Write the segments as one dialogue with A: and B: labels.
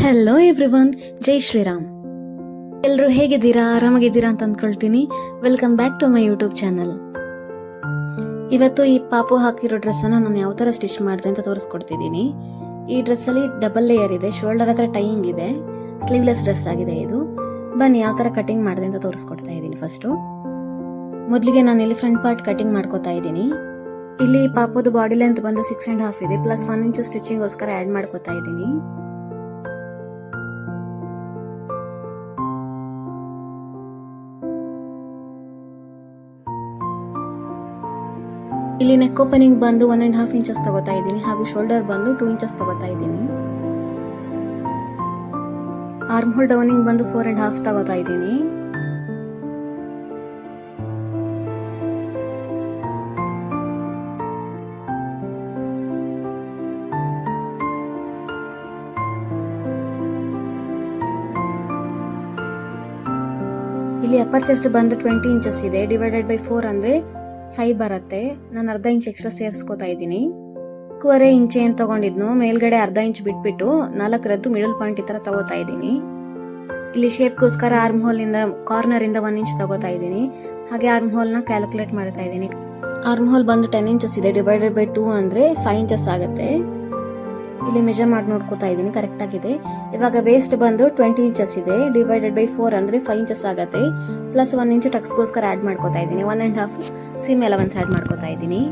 A: Hello everyone, ಜೈ ಶ್ರೀರಾಮ್. ಎಲ್ಲರೂ ಹೇಗಿದ್ದೀರಾ? ಆರಾಮಾಗಿದ್ದೀರಾ ಅಂತ ಅಂದ್ಕೊಳ್ತೀನಿ. Welcome back to my YouTube channel. ಇವತ್ತು ಈ ಪಾಪು ಹಾಕಿರೋ ಡ್ರೆಸ್ಸನ್ನು ನಾನು ಯಾವ ಥರ ಸ್ಟಿಚ್ ಮಾಡಿದೆ ಅಂತ ತೋರಿಸ್ಕೊಡ್ತಿದ್ದೀನಿ. ಈ ಡ್ರೆಸ್ಸಲ್ಲಿ ಡಬಲ್ ಲೇಯರ್ ಇದೆ, ಶೋಲ್ಡರ್ ಹತ್ರ ಟೈಯಿಂಗ್ ಇದೆ, ಸ್ಲೀವ್ಲೆಸ್ ಡ್ರೆಸ್ ಆಗಿದೆ ಇದು. ಬನ್ನಿ ಯಾವ ಥರ ಕಟಿಂಗ್ ಮಾಡಿದೆ ಅಂತ ತೋರಿಸ್ಕೊಡ್ತಾ ಇದ್ದೀನಿ. ಫಸ್ಟು ಮೊದಲಿಗೆ ನಾನು ಇಲ್ಲಿ ಫ್ರಂಟ್ ಪಾರ್ಟ್ ಕಟಿಂಗ್ ಮಾಡ್ಕೋತಾ ಇದ್ದೀನಿ. ಇಲ್ಲಿ ಪಾಪುದು ಬಾಡಿ ಲೆಂತ್ ಬಂದು 6.5 ಇದೆ, ಪ್ಲಸ್ 1 ಇಂಚು ಸ್ಟಿಚಿಂಗ್ಗೋಸ್ಕರ ಆ್ಯಡ್ ಮಾಡ್ಕೋತಾ ಇದ್ದೀನಿ. ಇಲ್ಲಿ ನೆಕ್ ಓಪನಿಂಗ್ ಬಂದು 1.5 ಇಂಚಸ್ ತಗೋತಾ ಇದ್ದೀನಿ, ಹಾಗೂ ಶೋಲ್ಡರ್ ಬಂದು 2 ಇಂಚಸ್ ತಗೋತಾ ಇದ್ದೀನಿ. ಆರ್ಮ್ ಹೋಲ್ ಡೌನಿಂಗ್ ಬಂದು 4.5 ತಗೋತಾ ಇದ್ದೀನಿ. ಇಲ್ಲಿ ಅಪ್ಪರ್ ಚೆಸ್ಟ್ ಬಂದು 20 ಇಂಚಸ್ ಇದೆ, ಡಿವೈಡೆಡ್ ಬೈ 4 ಅಂದ್ರೆ 5 ಬರುತ್ತೆ. ನಾನು ಅರ್ಧ ಇಂಚ್ ಎಕ್ಸ್ಟ್ರಾ ಸೇರಿಸ್ಕೋತಾ ಇದ್ದೀನಿ. 4.25 ಇಂಚ್ ಏನ್ ತಗೊಂಡಿದ್ನು, ಮೇಲ್ಗಡೆ ಅರ್ಧ ಇಂಚ್ ಬಿಟ್ಬಿಟ್ಟು 4 ಮಿಡಲ್ ಪಾಯಿಂಟ್ ಈ ತರ ತಗೋತಾ ಇದ್ದೀನಿ. ಇಲ್ಲಿ ಶೇಪ್ಗೋಸ್ಕರ ಆರ್ಮ್ ಹೋಲ್ ಇಂದ ಕಾರ್ನರ್ ಇಂದ 1 ಇಂಚ್ ತಗೋತಾ ಇದ್ದೀನಿ. ಹಾಗೆ ಆರ್ಮ್ ಹೋಲ್ ನ ಕ್ಯಾಲ್ಕುಲೇಟ್ ಮಾಡ್ತಾ ಇದ್ದೀನಿ. ಆರ್ಮ್ ಹೋಲ್ ಬಂದು 10 ಇಂಚಸ್ ಇದೆ, ಡಿವೈಡೆಡ್ ಬೈ 2 ಅಂದ್ರೆ 5 ಇಂಚಸ್ ಆಗುತ್ತೆ. ಇಲ್ಲಿ ಮೆಜರ್ ಮಾಡಿ ನೋಡ್ಕೋತಾ ಇದ್ದೀನಿ, ಕರೆಕ್ಟ್ ಆಗಿದೆ. ಇವಾಗ ವೇಸ್ಟ್ ಬಂದು 20 ಇಂಚಸ್ ಇದೆ, ಡಿವೈಡೆಡ್ ಬೈ 4 ಅಂದ್ರೆ 5 ಇಂಚಸ್ ಆಗುತ್ತೆ. ಪ್ಲಸ್ 1 ಇಂಚ್ ಟಕ್ಸ್ಗೋಸ್ಕರ ಆಡ್ ಮಾಡ್ಕೋತಾ ಇದ್ದೀನಿ. 1.5 ಸೀಮ್ ಅಲವೆನ್ಸ್ ಆಡ್ ಮಾಡ್ಕೋತಾ ಇದ್ದೀನಿ.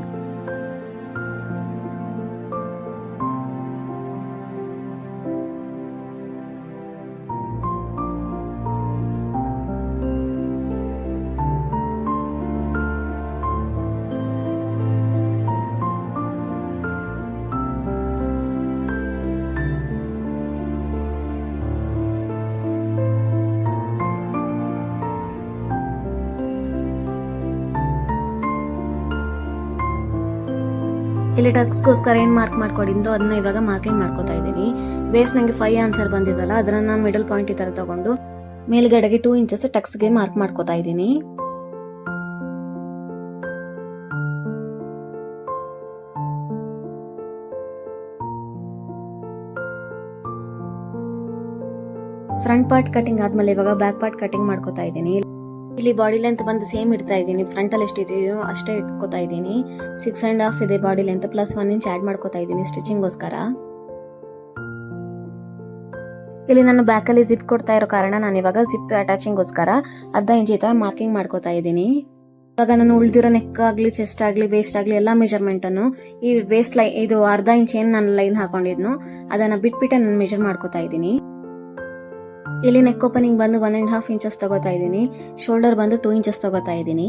A: ಇಲ್ಲಿ ಟಕ್ಸ್ಗೋಸ್ಕರ ಏನ್ ಮಾರ್ಕ್ ಮಾಡ್ಕೊಂಡಿದ್ದು ಅದನ್ನ ಇವಾಗ ಮಾರ್ಕಿಂಗ್ ಮಾಡ್ಕೋತಾ ಇದ್ದೀನಿ. ವೇಸ್ಟ್ ನಂಗೆ 5 ಆನ್ಸರ್ ಬಂದಿದ್ದಲ್ಲ, ಅದನ್ನ ಮಿಡಲ್ ಪಾಯಿಂಟ್ ಈ ತರ ತಗೊಂಡು ಮೇಲ್ಗಡೆಗೆ 2 ಇಂಚಸ್ ಟಕ್ಸ್ಗೆ ಮಾರ್ಕ್ ಮಾಡ್ಕೋತಾ ಇದ್ದೀನಿ. ಫ್ರಂಟ್ ಪಾರ್ಟ್ ಕಟಿಂಗ್ ಆದ್ಮೇಲೆ ಇವಾಗ ಬ್ಯಾಕ್ ಪಾರ್ಟ್ ಕಟಿಂಗ್ ಮಾಡ್ಕೋತಾ ಇದ್ದೀನಿ. ಇಲ್ಲಿ ಬಾಡಿ ಲೆಂತ್ ಬಂದು ಸೇಮ್ ಇಡ್ತಾ ಇದ್ದೀನಿ, ಫ್ರಂಟ್ ಅಲ್ಲಿ ಎಷ್ಟಿದೆಯೋ ಅಷ್ಟೇ ಇಟ್ಕೋತಾ ಇದ್ದೀನಿ. 6.5 ಇದೆ body length, plus 1 inch add ಮಾಡ್ಕೋತಾ ಇದ್ದೀನಿ ಸ್ಟಿಚಿಂಗ್ಗೋಸ್ಕರ. ಇಲ್ಲಿ ನಾನು ಬ್ಯಾಕ್ ಅಲ್ಲಿ ಜಿಪ್ ಕೊಡ್ತಾ ಇರೋ ಕಾರಣ ನಾನು ಇವಾಗ ಜಿಪ್ ಅಟ್ಯಾಚಿಂಗ್ಗೋಸ್ಕರ ಅರ್ಧ ಇಂಚ್ ಈ ತರ ಮಾರ್ಕಿಂಗ್ ಮಾಡ್ಕೋತಾ ಇದ್ದೀನಿ. ಇವಾಗ ನಾನು ಉಳಿದಿರೋ ನೆಕ್ ಆಗ್ಲಿ, ಚೆಸ್ಟ್ ಆಗ್ಲಿ, ವೇಸ್ಟ್ ಆಗ್ಲಿ ಎಲ್ಲಾ ಮೆಜರ್ಮೆಂಟ್ ಅನ್ನು ಈ ವೇಸ್ಟ್ ಲೈನ್ ಇದು ಅರ್ಧ ಇಂಚ್ ಏನ್ ನಾನು ಲೈನ್ ಹಾಕೊಂಡಿದ್ನು ಅದನ್ನ ಬಿಟ್ಬಿಟ್ಟೆ ನಾನು ಮೆಜರ್ ಮಾಡ್ಕೋತಾ ಇದ್ದೀನಿ. ಇಲ್ಲಿ ನೆಕ್ ಓಪನಿಂಗ್ ಬಂದು 1.5 ಇಂಚಸ್ ತಗೋತಾ ಇದ್ದೀನಿ, ಶೋಲ್ಡರ್ ಬಂದು 2 ಇಂಚಸ್ ತಗೋತಾ ಇದ್ದೀನಿ.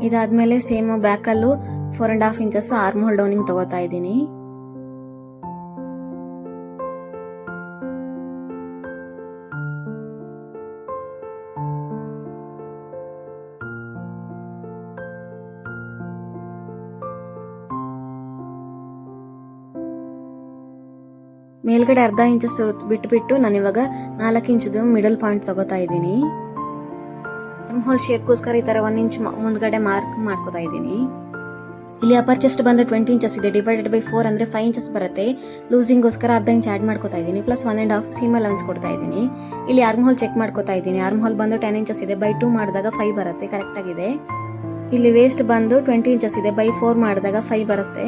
A: ಇದಾದ್ಮೇಲೆ ಸೇಮ್ ಬ್ಯಾಕ್ ಅಲ್ಲೂ 4.5 ಇಂಚಸ್ ಆರ್ಮ್ ಹೋಲ್ ಡೌನಿಂಗ್ ತಗೋತಾ ಇದ್ದೀನಿ. ಮೇಲ್ಗಡೆ ಅರ್ಧ ಇಂಚಸ್ ಬಿಟ್ಬಿಟ್ಟು ನಾನು ಇವಾಗ 4 ಇಂಚದು ಮಿಡಲ್ ಪಾಯಿಂಟ್ ತಗೋತಾ ಇದ್ದೀನಿ. ಆರ್ಮ್ ಹೋಲ್ ಶೇಪ್ಗೋಸ್ಕರ ಈ ತರ 1 ಇಂಚ್ ಮುಂದ್ಗಡೆ ಮಾರ್ಕ್ ಮಾಡ್ಕೋತಾ ಇದ್ದೀನಿ. ಇಲ್ಲಿ ಅಪ್ಪರ್ ಚೆಸ್ಟ್ ಬಂದು 20 ಇಂಚಸ್ ಇದೆ, ಡಿವೈಡೆಡ್ ಬೈ 4 ಅಂದ್ರೆ 5 ಇಂಚಸ್ ಬರುತ್ತೆ. ಲೂಸಿಂಗ್ಗೋಸ್ಕರ ಅರ್ಧ ಇಂಚ್ ಆಡ್ ಮಾಡ್ಕೋತಾ ಇದ್ದೀನಿ, ಪ್ಲಸ್ 1.5 ಸೀಮ್ ಅಲವೆನ್ಸ್ ಕೊಡ್ತಾ ಇದ್ದೀನಿ. ಇಲ್ಲಿ ಆರ್ಮ್ ಹೋಲ್ ಚೆಕ್ ಮಾಡ್ಕೋತಾ ಇದ್ದೀನಿ. ಆರ್ಮ್ ಹೋಲ್ ಬಂದು 10 ಇಂಚಸ್ ಇದೆ, ಬೈ 2 ಮಾಡಿದಾಗ 5 ಬರುತ್ತೆ, ಕರೆಕ್ಟ್ ಆಗಿದೆ. ಇಲ್ಲಿ ವೇಸ್ಟ್ ಬಂದು 20 ಇಂಚಸ್ ಇದೆ, ಬೈ 4 ಮಾಡಿದಾಗ 5 ಬರುತ್ತೆ,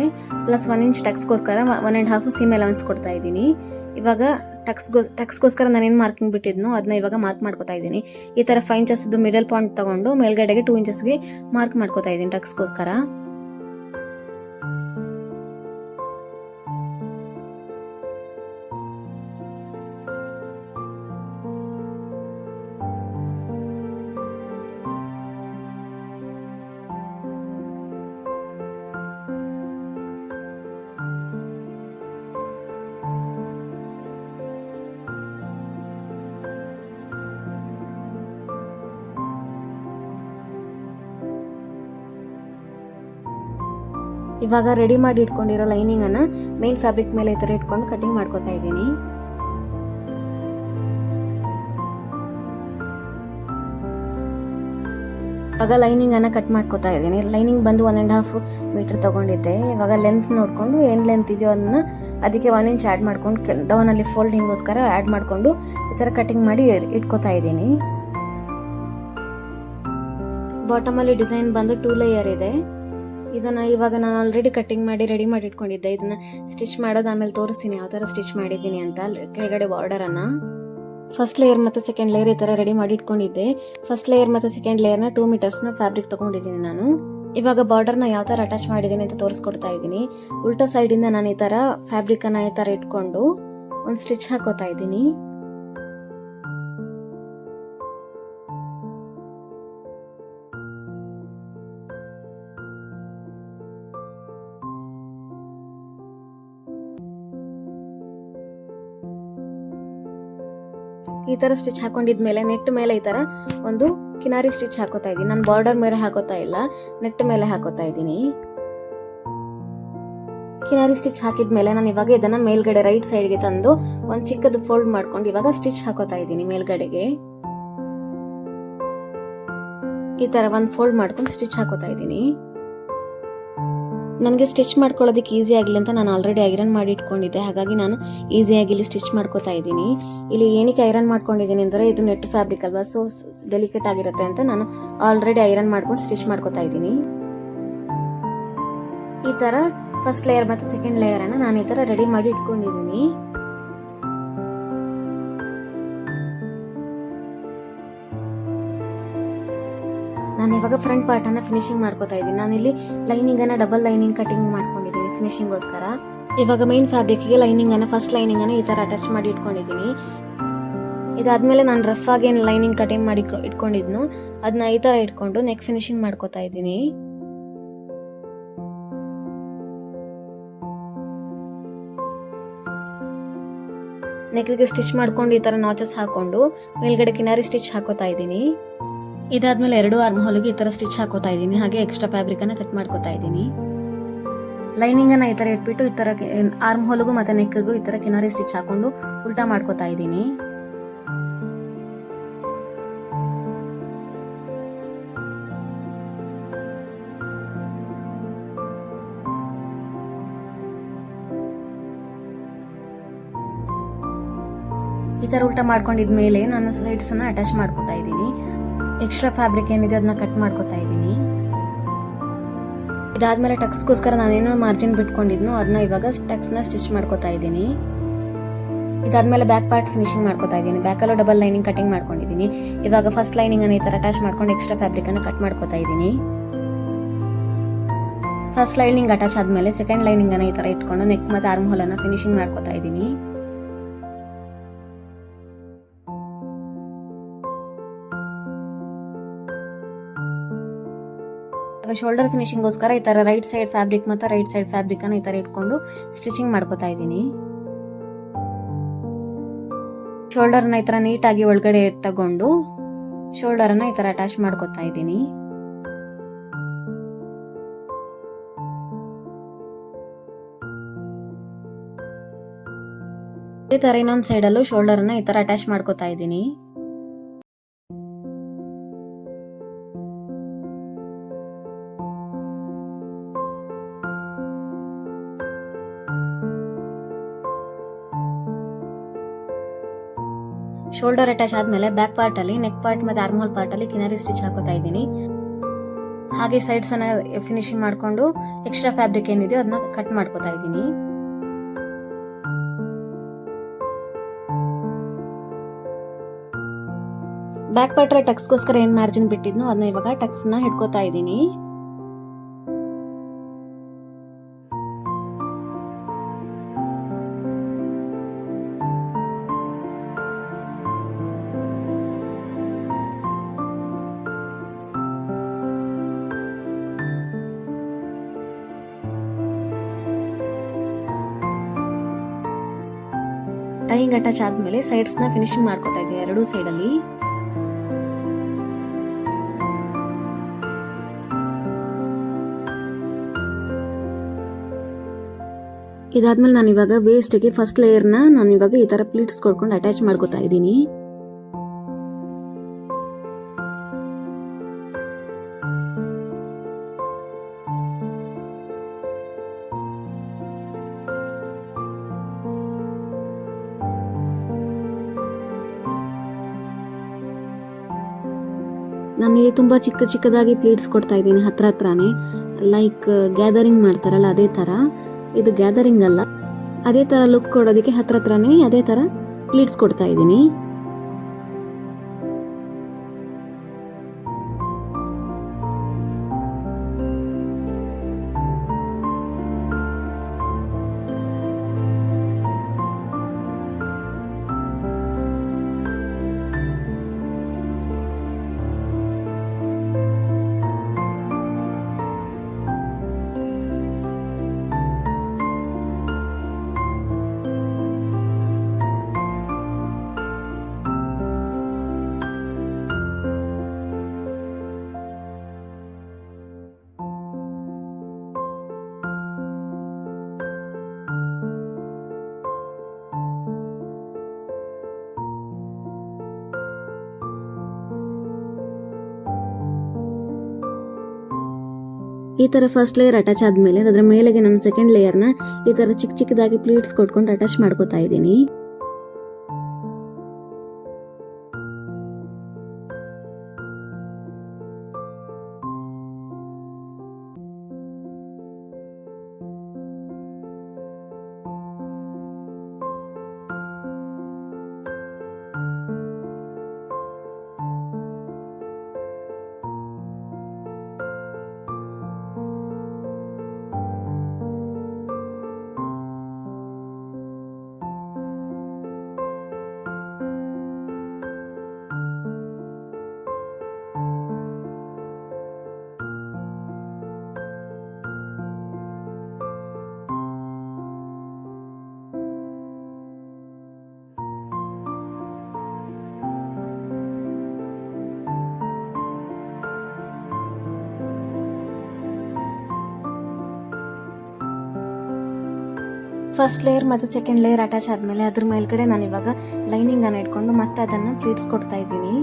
A: ಪ್ಲಸ್ 1 ಇಂಚ್ ಟಕ್ಸ್ಗೋಸ್ಕರ 1.5 ಸೀಮ್ ಅಲವೆನ್ಸ್ ಕೊಡ್ತಾ ಇದ್ದೀನಿ. ಇವಾಗ ಟಕ್ಸ್ಗೋಸ್ಕರ ನಾನೇನು ಮಾರ್ಕಿಂಗ್ ಬಿಟ್ಟಿದ್ನೋ ಅದನ್ನ ಇವಾಗ ಮಾರ್ಕ್ ಮಾಡ್ಕೋತಾ ಇದ್ದೀನಿ. ಈ ತರ 5 ಇಂಚಸ್ ಮಿಡಲ್ ಪಾಯಿಂಟ್ ತಗೊಂಡು ಮೇಲ್ಗಡೆಗೆ 2 ಇಂಚಸ್ಗೆ ಮಾರ್ಕ್ ಮಾಡ್ಕೋತಾ ಇದ್ದೀನಿ ಟಕ್ಸ್ಗೋಸ್ಕರ. ಇವಾಗ ರೆಡಿ ಮಾಡಿ ಇಟ್ಕೊಂಡಿರೋ ಲೈನಿಂಗ್ ಅನ್ನ ಮೇನ್ ಫ್ಯಾಬ್ರಿಕ್ ಮೇಲೆ ಈ ತರ ಇಟ್ಕೊಂಡು ಕಟಿಂಗ್ ಮಾಡ್ಕೋತಾ ಇದ್ದೀನಿ. ಇವಾಗ ಲೈನಿಂಗ್ ಅನ್ನ ಕಟ್ ಮಾಡ್ಕೊತಾ ಇದ್ದೀನಿ. ಲೈನಿಂಗ್ ಬಂದು 1.5 ಮೀಟರ್ ತಗೊಂಡಿದ್ದೆ. ಇವಾಗ ಲೆಂತ್ ನೋಡ್ಕೊಂಡು ಏನ್ ಲೆಂತ್ ಇದೆಯೋ ಅದನ್ನ ಅದಕ್ಕೆ 1 ಇಂಚ್ ಆಡ್ ಮಾಡ್ಕೊಂಡು ಡೌನ್ ಅಲ್ಲಿ ಫೋಲ್ಡಿಂಗ್ಗೋಸ್ಕರ ಆಡ್ ಮಾಡ್ಕೊಂಡು ಈ ತರ ಕಟಿಂಗ್ ಮಾಡಿ ಇಟ್ಕೋತಾ ಇದ್ದೀನಿ. ಬಾಟಮ್ ಅಲ್ಲಿ ಡಿಸೈನ್ ಬಂದು 2 ಲೇಯರ್ ಇದೆ. ಇದನ್ನ ಇವಾಗ ನಾನು ಆಲ್ರೆಡಿ ಕಟಿಂಗ್ ಮಾಡಿ ರೆಡಿ ಮಾಡಿ ಇಟ್ಕೊಂಡಿದ್ದೆ. ಇದನ್ನ ಸ್ಟಿಚ್ ಮಾಡೋದು ಆಮೇಲೆ ತೋರಿಸ್ತೀನಿ ಯಾವ ತರ ಸ್ಟಿಚ್ ಮಾಡಿದ್ದೀನಿ ಅಂತ. ಕೆಳಗಡೆ ಬಾರ್ಡರ್ ಅನ್ನ ಫಸ್ಟ್ ಲೇಯರ್ ಮತ್ತೆ ಸೆಕೆಂಡ್ ಲೇಯರ್ ಈ ತರ ರೆಡಿ ಮಾಡಿ ಇಟ್ಕೊಂಡಿದ್ದೆ. ಫಸ್ಟ್ ಲೇಯರ್ ಮತ್ತೆ ಸೆಕೆಂಡ್ ಲೇಯರ್ ನ 2 ಮೀಟರ್ಸ್ ನ ಫ್ಯಾಬ್ರಿಕ್ ತಗೊಂಡಿದ್ದೀನಿ ನಾನು. ಇವಾಗ ಬಾರ್ಡರ್ ನ ಯಾವ ತರ ಅಟ್ಯಾಚ್ ಮಾಡಿದ್ದೀನಿ ಅಂತ ತೋರಿಸ್ಕೊಡ್ತಾ ಇದ್ದೀನಿ. ಉಲ್ಟಾ ಸೈಡ್ ಇಂದ ನಾನು ಈ ತರ ಫ್ಯಾಬ್ರಿಕ್ ಅನ್ನ ಈ ತರ ಇಟ್ಕೊಂಡು ಒಂದು ಸ್ಟಿಚ್ ಹಾಕೋತಾ ಇದ್ದೀನಿ. ಈ ತರ ಸ್ಟಿಚ್ ಹಾಕೊಂಡಿದ್ಮೇಲೆ ನೆಟ್ ಮೇಲೆ ಈ ತರ ಒಂದು ಕಿನಾರಿ ಸ್ಟಿಚ್ ಹಾಕೋತಾ ಇದ್ದೀನಿ. ನಾನು ಬಾರ್ಡರ್ ಮೇಲೆ ಹಾಕೋತಾ ಇಲ್ಲ, ನೆಟ್ ಮೇಲೆ ಹಾಕೋತಾ ಇದ್ದೀನಿ. ಕಿನಾರಿ ಸ್ಟಿಚ್ ಹಾಕಿದ್ಮೇಲೆ ನಾನು ಇವಾಗ ಇದನ್ನ ಮೇಲ್ಗಡೆ ರೈಟ್ ಸೈಡ್ಗೆ ತಂದು ಒಂದು ಚಿಕ್ಕದು ಫೋಲ್ಡ್ ಮಾಡ್ಕೊಂಡು ಇವಾಗ ಸ್ಟಿಚ್ ಹಾಕೋತಾ ಇದ್ದೀನಿ. ಮೇಲ್ಗಡೆಗೆ ಈ ತರ ಒಂದು ಫೋಲ್ಡ್ ಮಾಡ್ಕೊಂಡು ಸ್ಟಿಚ್ ಹಾಕೋತಾ ಇದ್ದೀನಿ. ನನಗೆ ಸ್ಟಿಚ್ ಮಾಡ್ಕೊಳ್ಳೋದಕ್ಕೆ ಈಸಿ ಆಗಲಿ ಅಂತ ನಾನು ಆಲ್ರೆಡಿ ಐರನ್ ಮಾಡಿ ಇಟ್ಕೊಂಡಿದ್ದೆ. ಹಾಗಾಗಿ ನಾನು ಈಸಿಯಾಗಿ ಇಲ್ಲಿ ಸ್ಟಿಚ್ ಮಾಡ್ಕೋತಾ ಇದ್ದೀನಿ. ಇಲ್ಲಿ ಏನಕ್ಕೆ ಐರನ್ ಮಾಡ್ಕೊಂಡಿದ್ದೀನಿ ಅಂದರೆ ಇದು ನೆಟ್ ಫ್ಯಾಬ್ರಿಕ್ ಅಲ್ವಾ, ಸೊ ಡೆಲಿಕೇಟ್ ಆಗಿರುತ್ತೆ ಅಂತ ನಾನು ಆಲ್ರೆಡಿ ಐರನ್ ಮಾಡ್ಕೊಂಡು ಸ್ಟಿಚ್ ಮಾಡ್ಕೋತಾ ಇದ್ದೀನಿ. ಈ ತರ ಫಸ್ಟ್ ಲೇಯರ್ ಮತ್ತು ಸೆಕೆಂಡ್ ಲೇಯರ್ ಅನ್ನ ನಾನು ಈ ತರ ರೆಡಿ ಮಾಡಿ ಇಟ್ಕೊಂಡಿದ್ದೀನಿ. ನಾನು ಇವಾಗ ಫ್ರಂಟ್ ಪಾರ್ಟ್ ಅನ್ನ ಫಿನಿಶಿಂಗ್ ಮಾಡ್ಕೋತಾ ಇದ್ದೀನಿ. ನಾನಿಲ್ಲಿ ಲೈನಿಂಗ್ ಅನ್ನ ಡಬಲ್ ಲೈನಿಂಗ್ ಕಟಿಂಗ್ ಮಾಡ್ಕೊಂಡಿದ್ದೀನಿ ಫಿನಿಶಿಂಗ್ ಗೋಸ್ಕರ. ಇವಾಗ ಮೈನ್ ಫ್ಯಾಬ್ರಿಕ್ ಗೆ ಲೈನಿಂಗ್ ಅನ್ನ ಫಸ್ಟ್ ಲೈನಿಂಗ್ ಅನ್ನ ಈ ತರ ಅಟ್ಯಾಚ್ ಮಾಡಿ ಇಟ್ಕೊಂಡಿದ್ದೀನಿ. ಇದಾದ್ಮೇಲೆ ನಾನು ರಫ್ ಆಗಿ ಏನು ಲೈನಿಂಗ್ ಕಟಿಂಗ್ ಮಾಡಿ ಇಟ್ಕೊಂಡಿದ್ನು ಅದನ್ನ ಈ ತರ ಇಟ್ಕೊಂಡು ನೆಕ್ ಫಿನಿಶಿಂಗ್ ಮಾಡ್ಕೋತಾ ಇದ್ದೀನಿ. ನೆಕ್ಗೆ ಸ್ಟಿಚ್ ಮಾಡ್ಕೊಂಡು ಈ ತರ ನಾಚಸ್ ಹಾಕೊಂಡು ಮೇಲ್ಗಡೆ ಕಿನಾರಿ ಸ್ಟಿಚ್ ಹಾಕೋತಾ ಇದ್ದೀನಿ. ಇದಾದ್ಮೇಲೆ 2 ಆರ್ಮ್ ಹೋಲ್ಗೆ ಈ ತರ ಸ್ಟಿಚ್ ಹಾಕೋತಾ ಇದ್ದೀನಿ. ಹಾಗೆ ಎಕ್ಸ್ಟ್ರಾ ಫ್ಯಾಬ್ರಿಕ್ ಅನ್ನ ಕಟ್ ಮಾಡ್ಕೋತಾ ಇದ್ದೀನಿ. ಲೈನಿಂಗ್ ಅನ್ನ ಈ ತರ ಇಟ್ಬಿಟ್ಟು ಈ ತರ ಆರ್ಮ್ ಹೋಲ್ಗೂ ಮತ್ತೆ ನೆಕ್ಗೂ ಈ ತರ ಕಿನಾರಿ ಸ್ಟಿಚ್ ಹಾಕೊಂಡು ಉಲ್ಟಾ ಮಾಡ್ಕೋತಾ ಇದ್ದೀನಿ. ಈ ತರ ಉಲ್ಟಾ ಮಾಡ್ಕೊಂಡಿದ್ಮೇಲೆ ನಾನು ಸೈಡ್ಸ್ ಅನ್ನ ಅಟ್ಯಾಚ್ ಮಾಡ್ಕೋತಾ ಇದ್ದೀನಿ. ಎಕ್ಸ್ಟ್ರಾ ಫ್ಯಾಬ್ರಿಕ್ ಏನಿದೆ ಅದನ್ನ ಕಟ್ ಮಾಡ್ಕೋತಾ ಇದ್ದೀನಿ. ಇದಾದ್ಮೇಲೆ ಟಕ್ಸ್ಗೋಸ್ಕರ ನಾನೇನೋ ಮಾರ್ಜಿನ್ ಬಿಟ್ಕೊಂಡಿದ್ನೋ ಅದನ್ನ ಇವಾಗ ಟಕ್ಸ್ ನ ಸ್ಟಿಚ್ ಮಾಡ್ಕೋತಾ ಇದ್ದೀನಿ. ಇದಾದ್ಮೇಲೆ ಬ್ಯಾಕ್ ಪಾರ್ಟ್ ಫಿನಿಶಿಂಗ್ ಮಾಡ್ಕೋತಾ ಇದ್ದೀನಿ. ಬ್ಯಾಕಲ್ಲೂ ಡಬಲ್ ಲೈನಿಂಗ್ ಕಟಿಂಗ್ ಮಾಡ್ಕೊಂಡಿದ್ದೀನಿ. ಇವಾಗ ಫಸ್ಟ್ ಲೈನಿಂಗ್ ಅನ್ನ ಈ ತರ ಅಟ್ಯಾಚ್ ಮಾಡ್ಕೊಂಡು ಎಕ್ಸ್ಟ್ರಾ ಫ್ಯಾಬ್ರಿಕ್ ಅನ್ನ ಕಟ್ ಮಾಡ್ಕೋತಾ ಇದ್ದೀನಿ. ಫಸ್ಟ್ ಲೈನಿಂಗ್ ಅಟ್ಯಾಚ್ ಆದ್ಮೇಲೆ ಸೆಕೆಂಡ್ ಲೈನಿಂಗ್ ಅನ್ನ ಈ ತರ ಇಟ್ಕೊಂಡು ನೆಕ್ ಮತ್ತೆ ಆರ್ಮ್ ಹೋಲ್ ಅನ್ನ ಫಿನಿಶಿಂಗ್ ಮಾಡ್ಕೋತಾ ಇದ್ದೀನಿ. ಶೋಲ್ಡರ್ ಫಿನಿಶಿಂಗ್ ಗೋಸ್ಕರ ಈ ತರ ರೈಟ್ ಸೈಡ್ ಫ್ಯಾಬ್ರಿಕ್ ಮತ್ತೆ ರೈಟ್ ಸೈಡ್ ಫ್ಯಾಬ್ರಿಕ್ ಅನ್ನ ಈ ತರ ಇಟ್ಕೊಂಡು ಸ್ಟಿಚಿಂಗ್ ಮಾಡ್ಕೋತಾ ಇದ್ದೀನಿ. ಶೋಲ್ಡರ್ ನ ಈ ತರ ನೀಟಾಗಿ ಒಳಗಡೆ ತಗೊಂಡು ಶೋಲ್ಡರ್ ಅನ್ನ ಈ ತರ ಅಟ್ಯಾಚ್ ಮಾಡ್ಕೋತಾ ಇದ್ದೀನಿ. ಈ ತರ ಇನ್ನೊಂದ್ ಸೈಡ್ ಅಲ್ಲೂ ಶೋಲ್ಡರ್ ಅನ್ನ ಈ ತರ ಅಟ್ಯಾಚ್ ಮಾಡ್ಕೋತಾ ಇದ್ದೀನಿ. ಶೋಲ್ಡರ್ ಅಟ್ಯಾಚ್ ಆದ್ಮೇಲೆ ಬ್ಯಾಕ್ ಪಾರ್ಟ್ ಅಲ್ಲಿ ನೆಕ್ ಪಾರ್ಟ್ ಮತ್ತೆ ಆರ್ಮ್ ಹೋಲ್ ಪಾರ್ಟ್ ಅಲ್ಲಿ ಕಿನಾರಿ ಸ್ಟಿಚ್ ಹಾಕೋತಾ ಇದ್ದೀನಿ. ಹಾಗೆ ಸೈಡ್ಸ್ ಅನ್ನ ಫಿನಿಶಿಂಗ್ ಮಾಡ್ಕೊಂಡು ಎಕ್ಸ್ಟ್ರಾ ಫ್ಯಾಬ್ರಿಕ್ ಏನಿದೆಯೋ ಅದನ್ನ ಕಟ್ ಮಾಡ್ಕೋತಾ ಇದ್ದೀನಿ. ಬ್ಯಾಕ್ ಪಾರ್ಟ್ ಅಲ್ಲಿ ಟಕ್ಸ್ಗೋಸ್ಕರ ಏನ್ ಮಾರ್ಜಿನ್ ಬಿಟ್ಟಿದ್ನೋ ಅದನ್ನ ಇವಾಗ ಟಕ್ಸ್ ನ ಹಿಡ್ಕೋತಾ ಇದ್ದೀನಿ. ಟೈಯಿಂಗ್ ಅಟ್ಯಾಚ್ ಆದ್ಮೇಲೆ ಸೈಡ್ಸ್ ನ ಫಿನಿಶಿಂಗ್ ಮಾಡ್ಕೋತಾ ಇದ್ದೀನಿ ಎರಡೂ ಸೈಡ್ ಅಲ್ಲಿ. ಇದಾದ್ಮೇಲೆ ನಾನು ಇವಾಗ ವೇಸ್ಟ್ ಗೆ ಫಸ್ಟ್ ಲೇಯರ್ ನಾನು ಇವಾಗ ಈ ತರ ಪ್ಲೀಟ್ಸ್ ಕೊಡ್ಕೊಂಡು ಅಟ್ಯಾಚ್ ಮಾಡ್ಕೋತಾ ಇದ್ದೀನಿ. ನಾನಿಲ್ಲಿ ತುಂಬ ಚಿಕ್ಕದಾಗಿ ಪ್ಲೀಟ್ಸ್ ಕೊಡ್ತಾ ಇದ್ದೀನಿ ಹತ್ರನೇ, ಲೈಕ್ ಗ್ಯಾದರಿಂಗ್ ಮಾಡ್ತಾರಲ್ಲ ಅದೇ ಥರ. ಇದು ಗ್ಯಾದರಿಂಗ್ ಅಲ್ಲ, ಅದೇ ಥರ ಲುಕ್ ಕೊಡೋದಕ್ಕೆ ಹತ್ರನೇ ಅದೇ ಥರ ಪ್ಲೀಟ್ಸ್ ಕೊಡ್ತಾ ಇದ್ದೀನಿ. ಈ ತರ ಫಸ್ಟ್ ಲೇಯರ್ ಅಟ್ಯಾಚ್ ಆದ್ಮೇಲೆ ಅದರ ಮೇಲೆಗೆ ನಾನು ಸೆಕೆಂಡ್ ಲೇಯರ್ನ ಈ ತರ ಚಿಕ್ಕದಾಗಿ ಪ್ಲೀಟ್ಸ್ ಕೊಟ್ಕೊಂಡು ಅಟ್ಯಾಚ್ ಮಾಡ್ಕೋತಾ ಇದ್ದೀನಿ. ಫಸ್ಟ್ ಲೇಯರ್ ಮತ್ತು ಸೆಕೆಂಡ್ ಲೇಯರ್ ಅಟ್ಯಾಚ್ ಆದಮೇಲೆ ಅದ್ರ ಮೇಲ್ಗಡೆ ನಾನು ಇವಾಗ ಲೈನಿಂಗ್ ಅನ್ನು ಇಟ್ಕೊಂಡು ಮತ್ತೆ ಅದನ್ನು ಪ್ಲೀಟ್ಸ್ ಕೊಡ್ತಾ ಇದ್ದೀನಿ.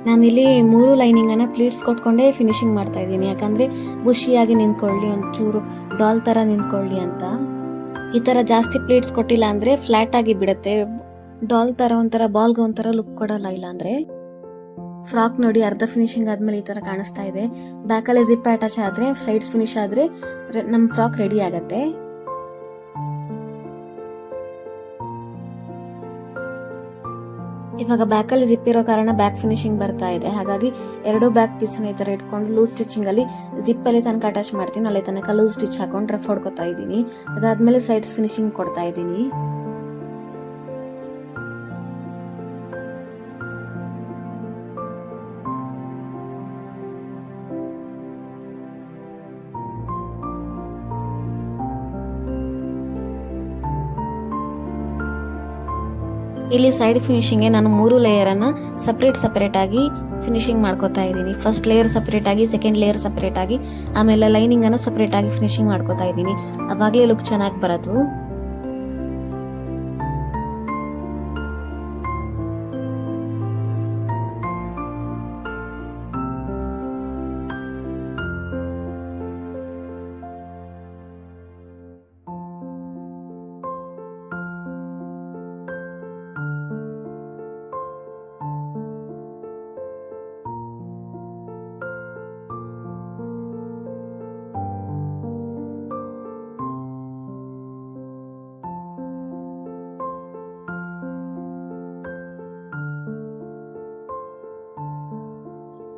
A: ನಾನಿಲ್ಲಿ 3 ಲೈನಿಂಗ್ ಅನ್ನ ಪ್ಲೀಟ್ಸ್ ಕೊಟ್ಕೊಂಡೇ ಫಿನಿಶಿಂಗ್ ಮಾಡ್ತಾ ಇದ್ದೀನಿ, ಯಾಕಂದ್ರೆ ಬುಷಿಯಾಗಿ ನಿಂತ್ಕೊಳ್ಳಿ, ಒಂಚೂರು ಡಾಲ್ ತರ ನಿಂತ್ಕೊಳ್ಳಿ ಅಂತ. ಈ ತರ ಜಾಸ್ತಿ ಪ್ಲೀಟ್ಸ್ ಕೊಟ್ಟಿಲ್ಲ ಅಂದ್ರೆ ಫ್ಲಾಟ್ ಆಗಿ ಬಿಡುತ್ತೆ, ಡಾಲ್ ತರ ಒಂಥರ ಬಾಲ್ಗೆ ಒಂಥರ ಲುಕ್ ಕೊಡಲ್ಲ. ಇಲ್ಲ ಅಂದ್ರೆ ಫ್ರಾಕ್ ನೋಡಿ ಅರ್ಧ ಫಿನಿಶಿಂಗ್ ಆದ್ಮೇಲೆ ಈ ತರ ಕಾಣಿಸ್ತಾ ಇದೆ. ಬ್ಯಾಕಲ್ಲಿ ಜಿಪ್ ಅಟ್ಯಾಚ್ ಆದ್ರೆ, ಸೈಡ್ಸ್ ಫಿನಿಶ್ ಆದ್ರೆ ನಮ್ ಫ್ರಾಕ್ ರೆಡಿ ಆಗತ್ತೆ. ಇವಾಗ ಬ್ಯಾಕಲ್ಲಿ ಜಿಪ್ ಇರೋ ಕಾರಣ ಬ್ಯಾಕ್ ಫಿನಿಶಿಂಗ್ ಬರ್ತಾ ಇದೆ, ಹಾಗಾಗಿ 2 ಬ್ಯಾಕ್ ಪೀಸ್ ಈ ತರ ಇಟ್ಕೊಂಡು ಲೂಸ್ ಸ್ಟಿಚಿಂಗ್ ಅಲ್ಲಿ ಜಿಪ್ ಅಲ್ಲಿ ತನಕ ಅಟ್ಯಾಚ್ ಮಾಡ್ತೀನಿ, ಅಲ್ಲಿ ತನಕ ಲೂಸ್ ಸ್ಟಿಚ್ ಹಾಕೊಂಡು ರಫ್ ಹೊಡ್ಕೊತಾ ಇದ್ದೀನಿ. ಅದಾದ್ಮೇಲೆ ಸೈಡ್ಸ್ ಫಿನಿಶಿಂಗ್ ಕೊಡ್ತಾ ಇದ್ದೀನಿ. ಇಲ್ಲಿ ಸೈಡ್ ಫಿನಿಶಿಂಗ್ಗೆ ನಾನು 3 ಲೇಯರ್ ಅನ್ನ ಸಪರೇಟ್ ಆಗಿ ಫಿನಿಶಿಂಗ್ ಮಾಡ್ಕೋತಾ ಇದ್ದೀನಿ. ಫಸ್ಟ್ ಲೇಯರ್ ಸಪರೇಟ್ ಆಗಿ, ಸೆಕೆಂಡ್ ಲೇಯರ್ ಸಪರೇಟ್ ಆಗಿ, ಆಮೇಲೆ ಲೈನಿಂಗ್ ಅನ್ನು ಸಪರೇಟ್ ಆಗಿ ಫಿನಿಶಿಂಗ್ ಮಾಡ್ಕೋತಾ ಇದ್ದೀನಿ. ಅವಾಗಲೇ ಲುಕ್ ಚೆನ್ನಾಗಿ ಬರೋದು.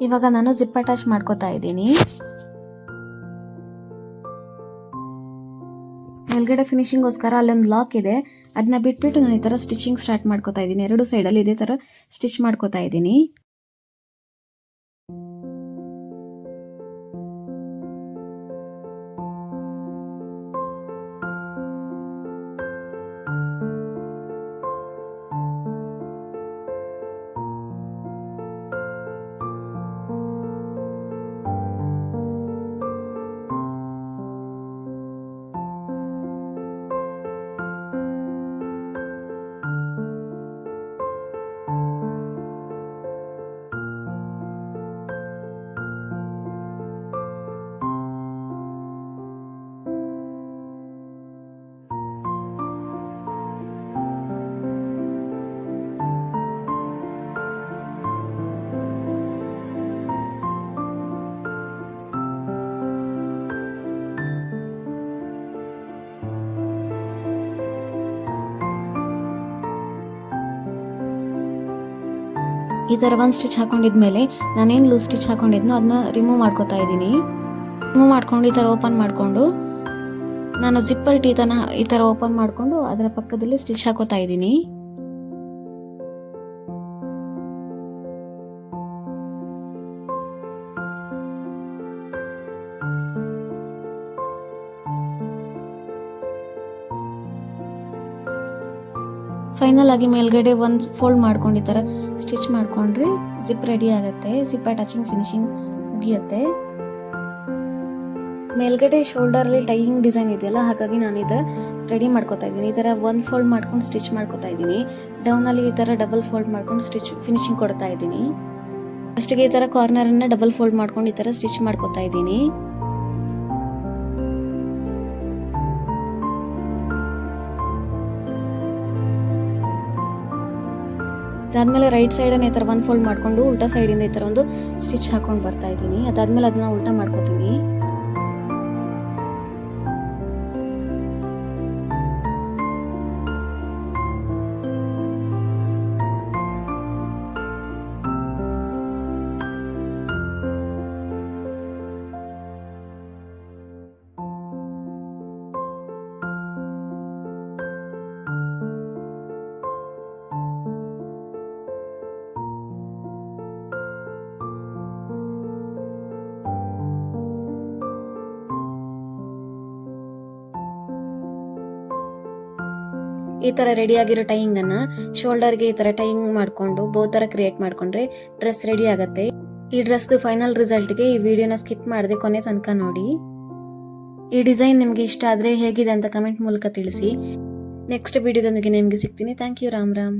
A: ಇವಾಗ ನಾನು ಜಿಪ್ ಅಟ್ಯಾಚ್ ಮಾಡ್ಕೋತಾ ಇದ್ದೀನಿ. ಮೇಲ್ಗಡೆ ಫಿನಿಶಿಂಗ್ಗೋಸ್ಕರ ಅಲ್ಲೊಂದು ಲಾಕ್ ಇದೆ, ಅದನ್ನ ಬಿಟ್ಬಿಟ್ಟು ನಾನು ಈ ತರ ಸ್ಟಿಚಿಂಗ್ ಸ್ಟಾರ್ಟ್ ಮಾಡ್ಕೋತಾ ಇದ್ದೀನಿ. 2 ಸೈಡಲ್ಲಿ ಇದೇ ತರ ಸ್ಟಿಚ್ ಮಾಡ್ಕೋತಾ ಇದ್ದೀನಿ. ಈ ಥರ ಒಂದು ಸ್ಟಿಚ್ ಹಾಕೊಂಡಿದ್ಮೇಲೆ ನಾನೇನು ಲೂಸ್ ಸ್ಟಿಚ್ ಹಾಕೊಂಡಿದ್ನೋ ಅದನ್ನ ರಿಮೂವ್ ಮಾಡ್ಕೊತಾ ಇದ್ದೀನಿ. ರಿಮೂವ್ ಮಾಡ್ಕೊಂಡು ಈ ಥರ ಓಪನ್ ಮಾಡಿಕೊಂಡು ನಾನು ಜಿಪ್ಪರ್ ಟೀತನ ಈ ಥರ ಓಪನ್ ಮಾಡಿಕೊಂಡು ಅದರ ಪಕ್ಕದಲ್ಲಿ ಸ್ಟಿಚ್ ಹಾಕೋತಾ ಇದ್ದೀನಿ. ಫೈನಲ್ ಆಗಿ ಮೇಲ್ಗಡೆ ಒಂದು ಫೋಲ್ಡ್ ಮಾಡ್ಕೊಂಡು ಈ ಥರ ಸ್ಟಿಚ್ ಮಾಡ್ಕೊಂಡ್ರೆ ಜಿಪ್ ರೆಡಿ ಆಗುತ್ತೆ. ಜಿಪ್ ಅಟ್ಯಾಚಿಂಗ್ ಫಿನಿಶಿಂಗ್ ಮುಗಿಯುತ್ತೆ. ಮೇಲ್ಗಡೆ ಶೋಲ್ಡರಲ್ಲಿ ಟೈಯಿಂಗ್ ಡಿಸೈನ್ ಇದೆಯಲ್ಲ, ಹಾಗಾಗಿ ನಾನು ಈ ಥರ ರೆಡಿ ಮಾಡ್ಕೊತಾ ಇದ್ದೀನಿ. ಈ ಥರ ಒಂದು ಫೋಲ್ಡ್ ಮಾಡ್ಕೊಂಡು ಸ್ಟಿಚ್ ಮಾಡ್ಕೊತಾ ಇದ್ದೀನಿ. ಡೌನಲ್ಲಿ ಈ ಥರ ಡಬಲ್ ಫೋಲ್ಡ್ ಮಾಡ್ಕೊಂಡು ಸ್ಟಿಚ್ ಫಿನಿಶಿಂಗ್ ಕೊಡ್ತಾ ಇದ್ದೀನಿ. ಅಷ್ಟಿಗೆ ಈ ಥರ ಕಾರ್ನರನ್ನು ಡಬಲ್ ಫೋಲ್ಡ್ ಮಾಡ್ಕೊಂಡು ಈ ಥರ ಸ್ಟಿಚ್ ಮಾಡ್ಕೊತಾ ಇದ್ದೀನಿ. ಅದಾದ್ಮೇಲೆ ರೈಟ್ ಸೈಡನ್ನು ಈ ಥರ ಒಂದು ಫೋಲ್ಡ್ ಮಾಡಿಕೊಂಡು ಉಲ್ಟಾ ಸೈಡಿಂದ ಈ ಥರ ಒಂದು ಸ್ಟಿಚ್ ಹಾಕೊಂಡು ಬರ್ತಾ ಇದ್ದೀನಿ. ಅದಾದ್ಮೇಲೆ ಅದನ್ನ ಉಲ್ಟಾ ಮಾಡ್ಕೊತೀನಿ. ಈ ಥರ ರೆಡಿಯಾಗಿರೋ ಟೈಯಿಂಗನ್ನು ಶೋಲ್ಡರ್ಗೆ ಈ ಥರ ಟೈಯಿಂಗ್ ಮಾಡಿಕೊಂಡು ಬೋ ಥರ ಕ್ರಿಯೇಟ್ ಮಾಡಿಕೊಂಡ್ರೆ ಡ್ರೆಸ್ ರೆಡಿ ಆಗುತ್ತೆ. ಈ ಡ್ರೆಸ್ದು ಫೈನಲ್ ರಿಸಲ್ಟ್ಗೆ ಈ ವಿಡಿಯೋನ ಸ್ಕಿಪ್ ಮಾಡದೆ ಕೊನೆ ತನಕ ನೋಡಿ. ಈ ಡಿಸೈನ್ ನಿಮಗೆ ಇಷ್ಟ ಆದರೆ ಹೇಗಿದೆ ಅಂತ ಕಮೆಂಟ್ ಮೂಲಕ ತಿಳಿಸಿ. ನೆಕ್ಸ್ಟ್ ವಿಡಿಯೋದೊಂದಿಗೆ ನಿಮಗೆ ಸಿಗ್ತೀನಿ. Thank you. ರಾಮ್ ರಾಮ್.